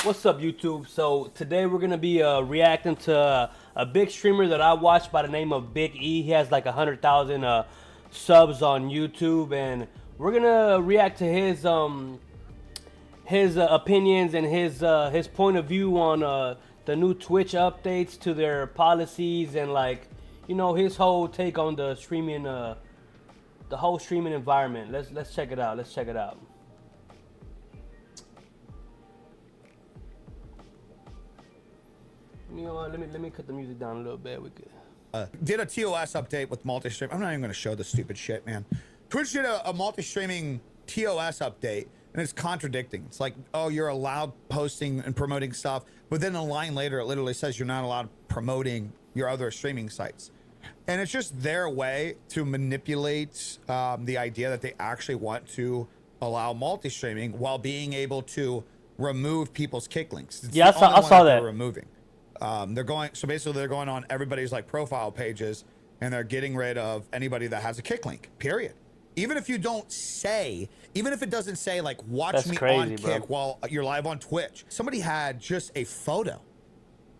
What's up, YouTube? So today we're gonna be reacting to a big streamer that I watch by the name of BigE. He has like 100,000 subs on YouTube, and we're gonna react to his opinions and his point of view on the new Twitch updates to their policies and like his whole take on the streaming the whole streaming environment. Let's check it out. Let's check it out. You know what? Let me cut the music down a little bit. We could. Did a TOS update with multi-stream. I'm not even going to show the stupid shit, man. Twitch did a multi-streaming TOS update, and it's contradicting. It's like, oh, you're allowed posting and promoting stuff, but then a line later, it literally says you're not allowed promoting your other streaming sites. And it's just their way to manipulate the idea that they actually want to allow multi-streaming while being able to remove people's kick links. It's Yeah, I saw that. they're removing. They're going, so basically they're going on everybody's like profile pages and they're getting rid of anybody that has a kick link, period. Even if you don't say, even if it doesn't say like, watch That's me crazy, on bro. Kick while you're live on Twitch. Somebody had just a photo.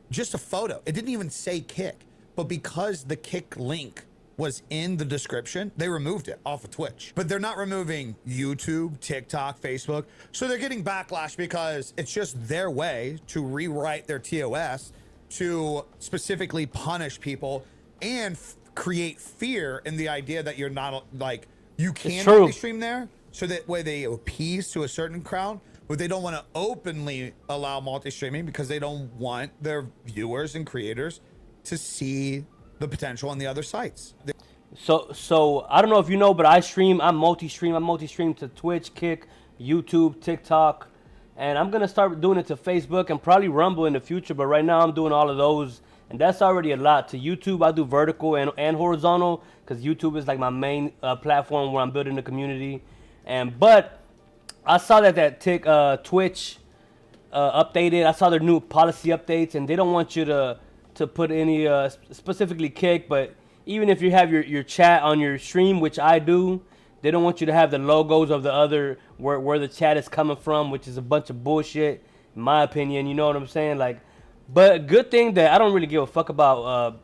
It didn't even say Kick, but because the Kick link was in the description, they removed it off of Twitch. But they're not removing YouTube, TikTok, Facebook. So they're getting backlash because it's just their way to rewrite their TOS to specifically punish people and create fear in the idea that you're not like, you can only stream there. So that way they appease to a certain crowd, but they don't want to openly allow multi-streaming because they don't want their viewers and creators to see the potential on the other sites. So I don't know if you know, but I'm multi-stream to Twitch, Kick, YouTube, TikTok, and I'm gonna start doing it to Facebook and probably Rumble in the future. But right now I'm doing all of those, and that's already a lot. To YouTube, I do vertical and horizontal because YouTube is like my main platform where I'm building the community. But I saw that Twitch updated. I saw their new policy updates, and they don't want you to put any specifically Kick, but even if you have your chat on your stream, which I do, they don't want you to have the logos of the other where the chat is coming from, which is a bunch of bullshit, in my opinion. You know what I'm saying? Like, but good thing that I don't really give a fuck about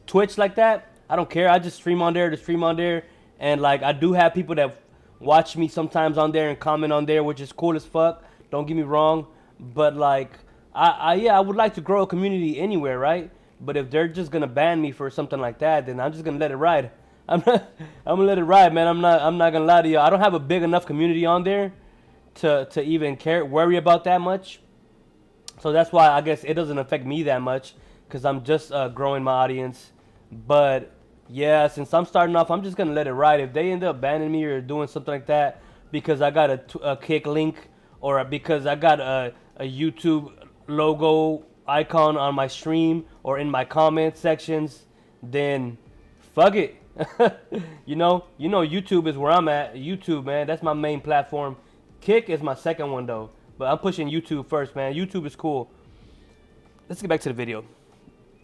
Twitch like that. I don't care. I just stream on there to stream on there, and like I do have people that watch me sometimes on there and comment on there, which is cool as fuck. Don't get me wrong, but like I would like to grow a community anywhere, right? But if they're just gonna ban me for something like that, then I'm just gonna let it ride. I'm gonna let it ride, man. I'm not gonna lie to you. I don't have a big enough community on there to even worry about that much. So that's why I guess it doesn't affect me that much because I'm just growing my audience. But yeah, since I'm starting off, I'm just gonna let it ride. If they end up banning me or doing something like that because I got a Kick link or because I got a YouTube logo icon on my stream or in my comment sections, then fuck it. you know YouTube is where I'm at. YouTube, man, that's my main platform. Kick is my second one though, but I'm pushing YouTube first, man. YouTube is cool. Let's get back to the video.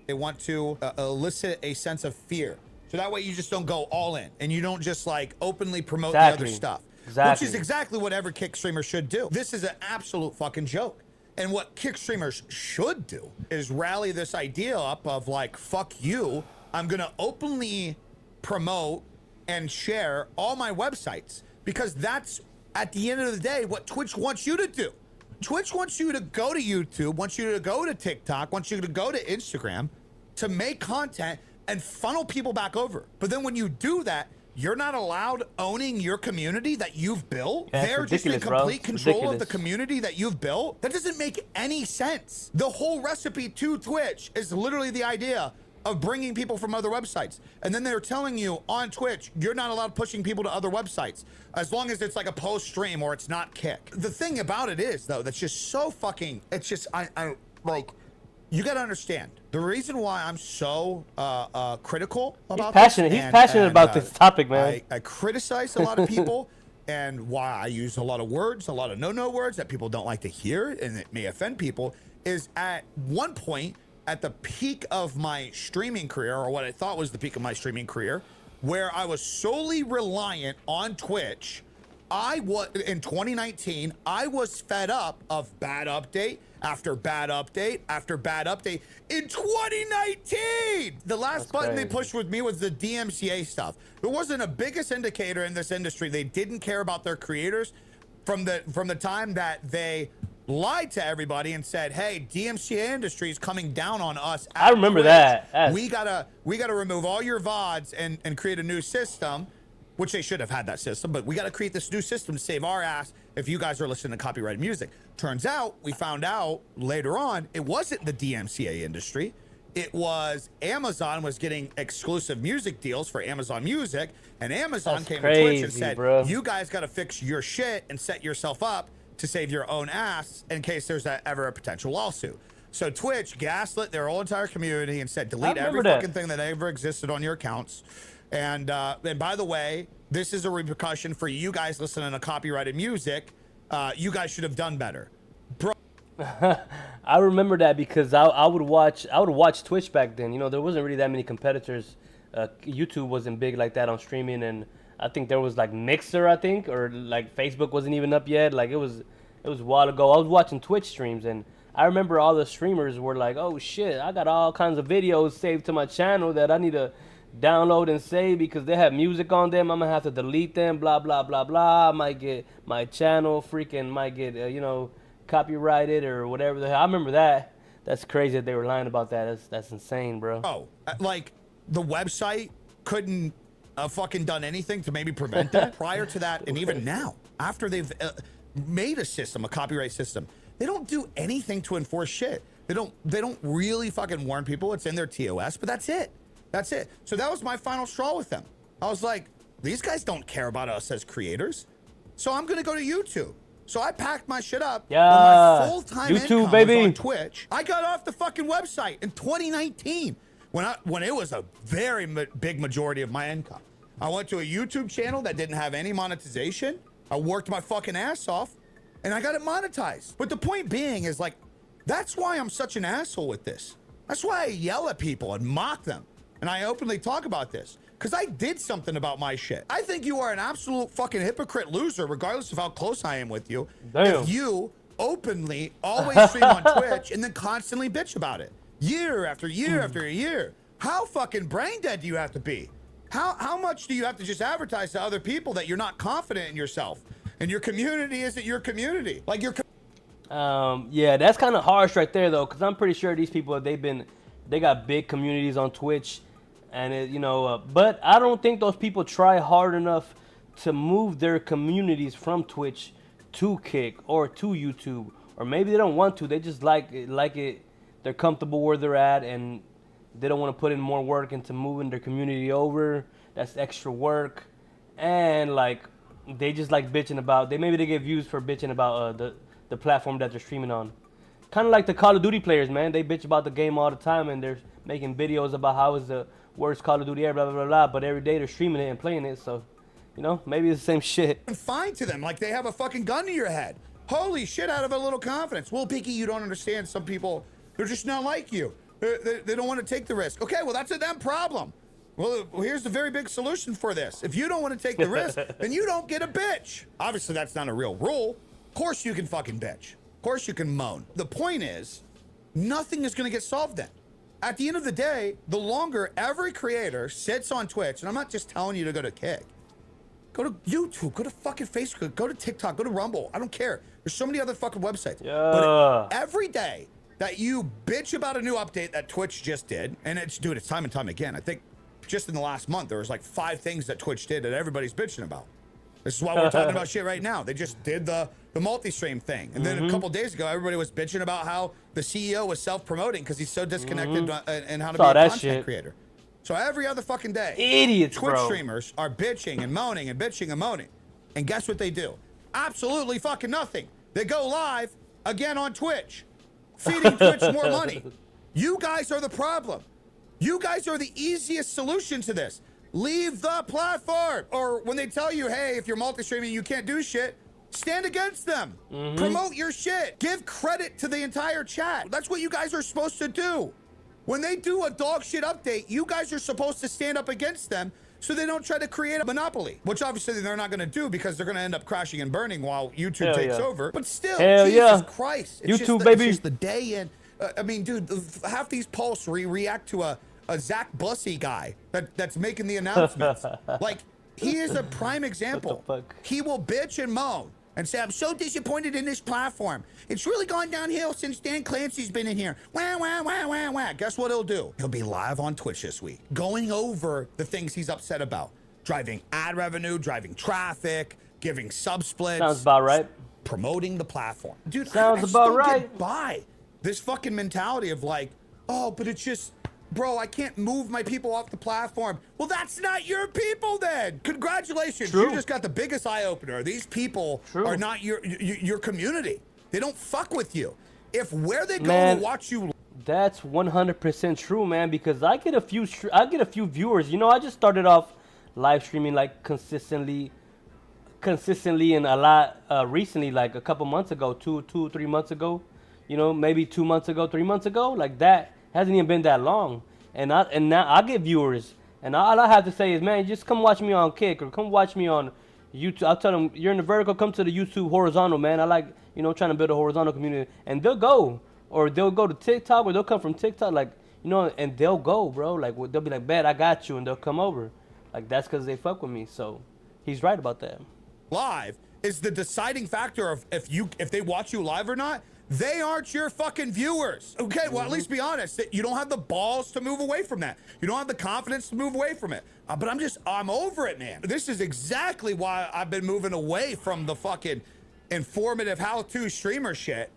They want to elicit a sense of fear, so that way you just don't go all in and you don't just like openly promote the other stuff, which is exactly what every Kick streamer should do. This is an absolute fucking joke. And what Kick streamers should do is rally this idea up of like, fuck you, I'm gonna openly promote and share all my websites, because that's, at the end of the day, what Twitch wants you to do. Twitch wants you to go to YouTube, wants you to go to TikTok, wants you to go to Instagram to make content and funnel people back over. But then when you do that, you're not allowed owning your community that you've built. Yeah, they're just in complete control of the community that you've built. That doesn't make any sense. The whole recipe to Twitch is literally the idea of bringing people from other websites. And then they're telling you on Twitch, you're not allowed pushing people to other websites as long as it's like a post stream or it's not Kick. The thing about it is though, that's just so fucking, it's just, I like, you got to understand the reason why I'm so critical about this. He's passionate about this topic, man. I criticize a lot of people and why I use a lot of words, a lot of no words that people don't like to hear and it may offend people, is at one point at the peak of my streaming career, or what I thought was the peak of my streaming career, where I was solely reliant on Twitch I was in 2019, I was fed up of bad update after bad update after bad update in 2019. The last button they pushed with me was the DMCA stuff. There wasn't a biggest indicator in this industry. They didn't care about their creators from the time that they lied to everybody and said, hey, DMCA industry is coming down on us. I remember that. We gotta remove all your VODs and create a new system, which they should have had that system, but we got to create this new system to save our ass if you guys are listening to copyrighted music. Turns out, we found out later on, it wasn't the DMCA industry. It was Amazon was getting exclusive music deals for Amazon Music, and Amazon came to Twitch and said, you guys got to fix your shit and set yourself up to save your own ass in case there's ever a potential lawsuit. So Twitch gaslit their whole entire community and said, delete every fucking thing that ever existed on your accounts. And by the way, this is a repercussion for you guys listening to copyrighted music. You guys should have done better, bro. I remember that because I would watch Twitch back then. You know, there wasn't really that many competitors. YouTube wasn't big like that on streaming, and I think there was like Mixer, I think, or like Facebook wasn't even up yet. Like it was a while ago. I was watching Twitch streams, and I remember all the streamers were like, "Oh shit, I got all kinds of videos saved to my channel that I need to download and save because they have music on them. I'm gonna have to delete them. Blah blah blah blah. I might get my channel might get you know, copyrighted or whatever the hell." I remember that. That's crazy that they were lying about that. That's insane, bro. Oh, like the website couldn't fucking done anything to maybe prevent that prior to that, and even now after they've made a system, a copyright system, they don't do anything to enforce shit. They don't really fucking warn people. It's in their TOS, but that's it. That's it. So that was my final straw with them. I was like, these guys don't care about us as creators, so I'm gonna go to YouTube. So I packed my shit up. Yeah, my full-time YouTube, baby. was on Twitch. I got off the fucking website in 2019 when it was a very big majority of my income. I went to a YouTube channel that didn't have any monetization. I worked my fucking ass off, and I got it monetized. But the point being is, like, that's why I'm such an asshole with this. That's why I yell at people and mock them. And I openly talk about this because I did something about my shit. I think you are an absolute fucking hypocrite loser, regardless of how close I am with you. Damn. If you openly always stream on Twitch and then constantly bitch about it year after year after year. How fucking brain dead do you have to be? How much do you have to just advertise to other people that you're not confident in yourself and your community isn't your community? Like your yeah, that's kind of harsh right there though, because I'm pretty sure these people they got big communities on Twitch. And, you know, but I don't think those people try hard enough to move their communities from Twitch to Kick or to YouTube. Or maybe they don't want to. They just like it. They're comfortable where they're at, and they don't want to put in more work into moving their community over. That's extra work. And, like, they just like bitching about. Maybe they get views for bitching about the platform that they're streaming on. Kind of like the Call of Duty players, man. They bitch about the game all the time, and they're making videos about how it's the worst Call of Duty ever, blah, blah, blah, blah. But every day they're streaming it and playing it, so, you know, maybe it's the same shit. Fine to them, like they have a fucking gun to your head. Holy shit, out of a little confidence. Well, BigE, you don't understand. Some people, they're just not like you. They don't want to take the risk. Okay, well, that's a them problem. Well, here's the very big solution for this. If you don't want to take the risk, then you don't get a bitch. Obviously, that's not a real rule. Of course you can fucking bitch. Of course you can moan. The point is, nothing is going to get solved then. At the end of the day, the longer every creator sits on Twitch, and I'm not just telling you to go to Kick, go to YouTube, go to fucking Facebook, go to TikTok, go to Rumble. I don't care. There's so many other fucking websites. Yeah. But every day that you bitch about a new update that Twitch just did, and it's time and time again. I think just in the last month, there was like 5 things that Twitch did that everybody's bitching about. This is why we're talking about shit right now. They just did the multi-stream thing. And then a couple days ago, everybody was bitching about how the CEO was self-promoting because he's so disconnected in how to be a content creator. So every other fucking day, idiots, Twitch streamers are bitching and moaning and bitching and moaning. And guess what they do? Absolutely fucking nothing. They go live again on Twitch, feeding Twitch more money. You guys are the problem. You guys are the easiest solution to this. Leave the platform. Or when they tell you, hey, if you're multi-streaming, you can't do shit, stand against them. Promote your shit. Give credit to the entire chat. That's what you guys are supposed to do. When they do a dog shit update, you guys are supposed to stand up against them so they don't try to create a monopoly, which obviously they're not going to do because they're going to end up crashing and burning while YouTube takes over. But still, Jesus Christ. It's YouTube, baby. It's just the day in. I mean, dude, half these posts react to a Zach Bussy guy that's making the announcements. Like, he is a prime example. He will bitch and moan and say, I'm so disappointed in this platform. It's really gone downhill since Dan Clancy's been in here. Wah, wah, wah, wah, wah. Guess what he'll do? He'll be live on Twitch this week, going over the things he's upset about. Driving ad revenue, driving traffic, giving sub splits. Sounds about right. Promoting the platform. Dude, sounds about right. Get by this fucking mentality of like, oh, but it's just, bro, I can't move my people off the platform. Well, that's not your people then. Congratulations. True. You just got the biggest eye opener. These people are not your community. They don't fuck with you. If where they go to watch you. That's 100% true, man, because I get a few viewers. You know, I just started off live streaming like consistently and a lot recently, like a couple months ago, 3 months ago, you know, maybe 2 months ago, 3 months ago, like that. Hasn't even been that long, and now I get viewers, and all I have to say is, man, just come watch me on Kick or come watch me on YouTube. I'll tell them, you're in the vertical, come to the YouTube horizontal, man. I like, you know, trying to build a horizontal community, and they'll go, or they'll go to TikTok, or they'll come from TikTok, like, you know, and they'll go, bro, like, they'll be like, bet I got you, and they'll come over, like, that's because they fuck with me. So he's right about that. Live is the deciding factor of if they watch you live or not. They aren't your fucking viewers. Okay, well, at least be honest. You don't have the balls to move away from that. You don't have the confidence to move away from it. But I'm over it, man. This is exactly why I've been moving away from the fucking informative how-to streamer shit.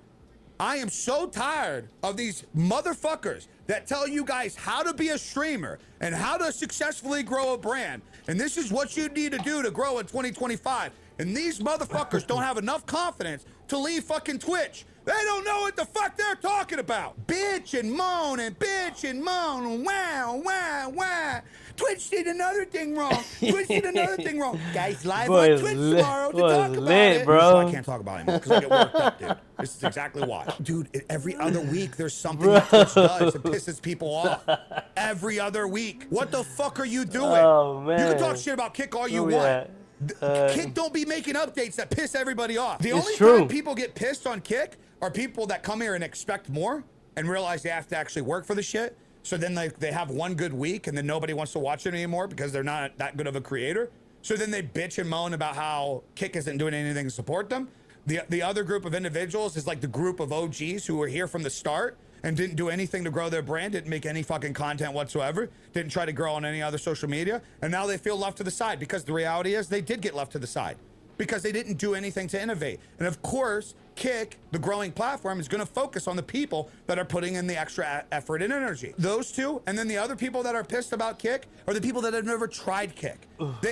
I am so tired of these motherfuckers that tell you guys how to be a streamer and how to successfully grow a brand. And this is what you need to do to grow in 2025. And these motherfuckers don't have enough confidence to leave fucking Twitch. They don't know what the fuck they're talking about. Bitch and moan and bitch and moan. Wow, wow, wow. Twitch did another thing wrong. Twitch did another thing wrong. Guys, live on Twitch tomorrow to talk about it. Bro. This is why I can't talk about it anymore, because I get worked up, dude. This is exactly why. Dude, every other week there's something that Twitch does that pisses people off. Every other week. What the fuck are you doing? Oh, man. You can talk shit about Kick all you want. Kick don't be making updates that piss everybody off. The only time people get pissed on Kick are people that come here and expect more and realize they have to actually work for the shit. So then they have one good week and then nobody wants to watch it anymore because they're not that good of a creator. So then they bitch and moan about how Kick isn't doing anything to support them. The other group of individuals is like the group of OGs who were here from the start and didn't do anything to grow their brand, didn't make any fucking content whatsoever, didn't try to grow on any other social media, and now they feel left to the side because the reality is they did get left to the side because they didn't do anything to innovate. And of course, Kick, the growing platform, is gonna focus on the people that are putting in the extra effort and energy. Those two, and then the other people that are pissed about Kick are the people that have never tried Kick.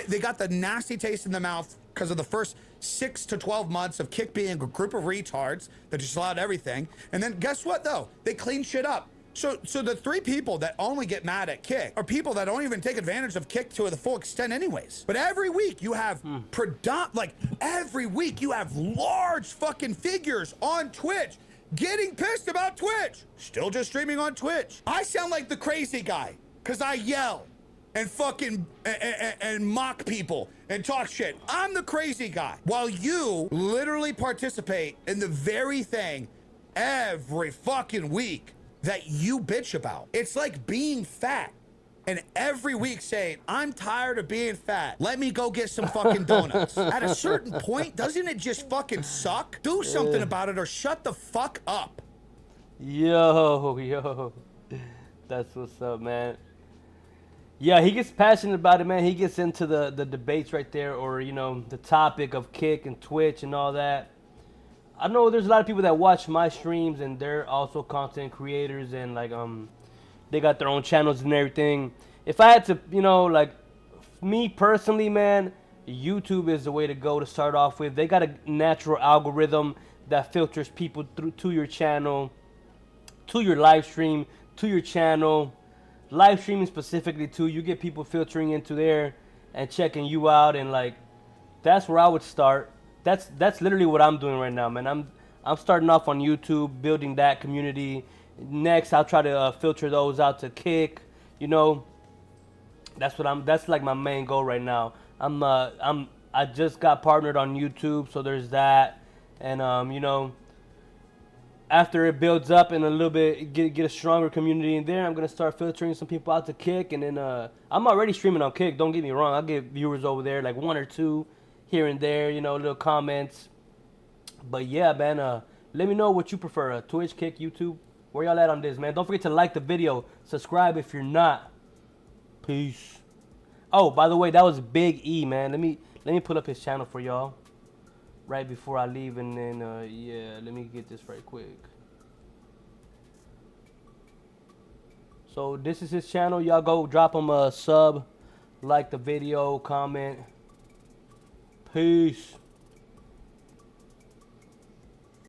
They got the nasty taste in the mouth because of the first 6 to 12 months of Kick being a group of retards that just allowed everything. And then guess what though? They clean shit up. So the three people that only get mad at Kick are people that don't even take advantage of Kick to the full extent anyways. But every week you have every week you have large fucking figures on Twitch getting pissed about Twitch. Still just streaming on Twitch. I sound like the crazy guy because I yell and fucking and mock people and talk shit. I'm the crazy guy. While you literally participate in the very thing every fucking week that you bitch about. It's like being fat and every week saying, I'm tired of being fat. Let me go get some fucking donuts. At a certain point, doesn't it just fucking suck? Do something about it or shut the fuck up. Yo. That's what's up, man. Yeah, he gets passionate about it, man. He gets into the debates right there, or, you know, the topic of Kick and Twitch and all that. I know there's a lot of people that watch my streams, and they're also content creators, and, like, they got their own channels and everything. If I had to, you know, like, me personally, man, YouTube is the way to go to start off with. They got a natural algorithm that filters people through to your channel, to your live stream, to your channel. Live streaming specifically too, you get people filtering into there and checking you out, and like that's where I would start. That's literally what I'm doing right now, man. I'm starting off on YouTube, building that community. Next, I'll try to filter those out to Kick, you know. That's like my main goal right now. I just got partnered on YouTube, so there's that. And you know, after it builds up and a little bit get a stronger community in there, I'm gonna start filtering some people out to Kick, and then I'm already streaming on Kick. Don't get me wrong, I'll get viewers over there, like one or two here and there, you know, little comments. But yeah, man, let me know what you prefer, Twitch, Kick, YouTube. Where y'all at on this, man? Don't forget to like the video, subscribe if you're not. Peace. Oh, by the way, that was BigE, man. Let me put up his channel for y'all right before I leave, and then yeah, let me get this right quick. So this is his channel. Y'all go drop him a sub, like the video, comment. Peace.